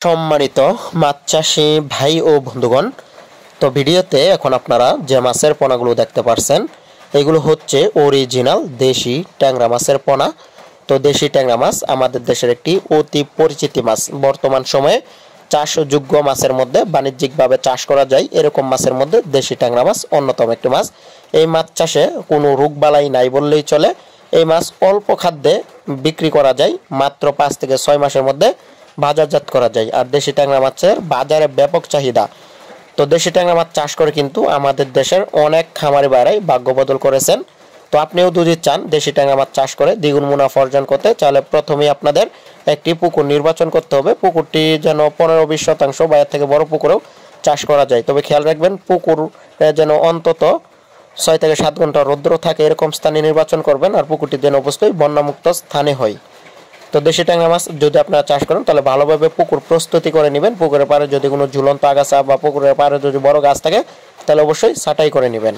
সম্মানিত মাছ চাষি ভাই ও বন্ধুগণ, তো ভিডিওতে এখন আপনারা যে মাছের পোনাগুলো দেখতে পাচ্ছেন এগুলো হচ্ছে অরিজিনাল দেশি ট্যাংরা মাছের পোনা। তো দেশি ট্যাংরা মাছ আমাদের দেশের একটি অতি পরিচিত মাছ। বর্তমান সময়ে চাষযোগ্য মাছের মধ্যে বাণিজ্যিকভাবে চাষ করা যায় এরকম মাছের মধ্যে দেশি ট্যাংরা মাছ অন্যতম একটি মাছ। এই মাছ চাষে কোনো রোগবালাই নাই বললেই চলে। এই মাছ অল্প খাদ্যে বিক্রি করা যায়, মাত্র 5 থেকে 6 মাসের মধ্যে বাজারজাত করা যায়। আর দেশি ট্যাংরা মাছের বাজারে ব্যাপক চাহিদা। তো দেশি ট্যাংরা মাছ চাষ করে কিন্তু আমাদের দেশের অনেক খামারি ভাইরাই ভাগ্য বদল করেছেন। তো আপনিও যদি চান দেশি ট্যাংরা মাছ চাষ করে দ্বিগুণ মুনাফা অর্জন করতে, তাহলে প্রথমেই আপনাদের একটি পুকুর নির্বাচন করতে হবে। পুকুরটি যেন 15-20 শতাংশ বা এর থেকে বড় পুকুরেও চাষ করা যায়। তবে খেয়াল রাখবেন পুকুর যেন অন্তত 6 থেকে 7 ঘন্টা রৌদ্র থাকে এরকম স্থানে নির্বাচন করবেন। আর পুকুরটি যেন অবশ্যই বন্যামুক্ত স্থানে হয়। তো দেশি ট্যাংরা মাছ যদি আপনারা চাষ করেন তাহলে ভালোভাবে পুকুর প্রস্তুতি করে নেবেন। পুকুরের পাড়ে যদি কোনো ঝুলন্ত আগাছা বা পুকুরের পাড়ে যদি বড় গাছ থাকে তাহলে অবশ্যই ছাঁটাই করে নেবেন।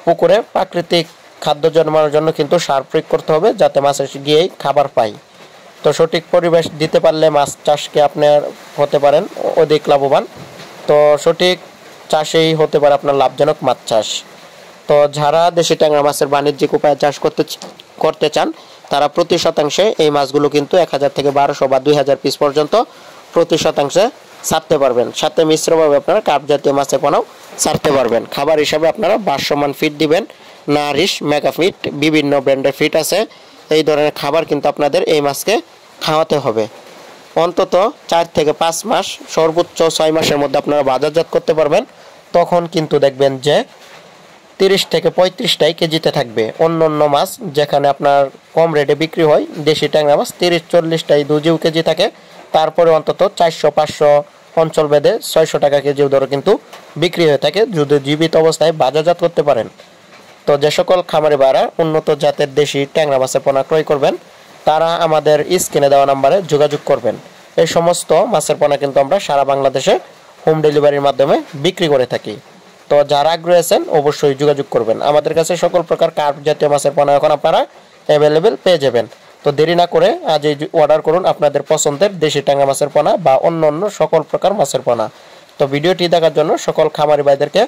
পুকুরে প্রাকৃতিক খাদ্য জন্মানোর জন্য কিন্তু সার প্রয়োগ করতে হবে, যাতে মাছ গিয়েই খাবার পায়। তো সঠিক পরিবেশ দিতে পারলে মাছ চাষকে আপনার হতে পারেন অধিক লাভবান। তো সঠিক চাষেই হতে পারে আপনার লাভজনক মাছ চাষ। তো যারা দেশি ট্যাংরা মাছের বাণিজ্যিক উপায়ে চাষ করতে চান তারা প্রতি শতাংশে এই মাছগুলো কিন্তু 1000 থেকে 1200 বা 2000 পিস পর্যন্ত প্রতি শতাংশে ছাড়তে পারবেন। সাথে মিশ্রভাবে আপনারা কার্প জাতীয় মাছের পোনাও ছাড়তে পারবেন। খাবার হিসাবে আপনারা ভাসমান ফিড দিবেন, নারিশ, মেগা ফিড, বিভিন্ন ব্র্যান্ডের ফিড আছে। এই ধরনের খাবার কিন্তু আপনাদের এই মাছকে খাওয়াতে হবে। অন্তত 4 থেকে 5 মাস, সর্বোচ্চ 6 মাসের মধ্যে আপনারা বাজারজাত করতে পারবেন। তখন কিন্তু দেখবেন যে 30 থেকে 35টাই কেজিতে থাকবে। অন্য মাছ যেখানে আপনার কম রেটে বিক্রি হয়, দেশি ট্যাংরা মাছ 30-40টাই 2 কেজি থাকে। তারপরে অন্তত 400-500 অঞ্চল ভেদে 600 টাকা কেজি দরে কিন্তু বিক্রি হয়ে থাকে যদি জীবিত অবস্থায় বাজারজাত করতে পারেন। তো যে সকল খামারি ভাইরা উন্নত জাতের দেশি ট্যাংরা মাছের পোনা ক্রয় করবেন তারা আমাদের স্ক্রিনে দেওয়া নাম্বারে যোগাযোগ করবেন। এই সমস্ত মাছের পোনা কিন্তু আমরা সারা বাংলাদেশে হোম ডেলিভারির মাধ্যমে বিক্রি করে থাকি। তো যারা আগ্রহী আছেন অবশ্যই যোগাযোগ করবেন। আমাদের কাছে সকল প্রকার কার্প জাতীয় মাছের পোনা এখন আপনারা অ্যাভেলেবেল পেয়ে যাবেন। তো দেরি না করে আজই অর্ডার করুন আপনাদের পছন্দের দেশি ট্যাংরা মাছের পোনা বা অন্য সকল প্রকার মাছের পোনা। তো ভিডিওটি দেখার জন্য সকল খামারি ভাইদেরকে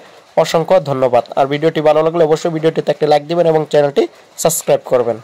অসংখ্য ধন্যবাদ। আর ভিডিওটি ভালো লাগলে অবশ্যই ভিডিওটিতে একটি লাইক দিবেন এবং চ্যানেলটি সাবস্ক্রাইব করবেন।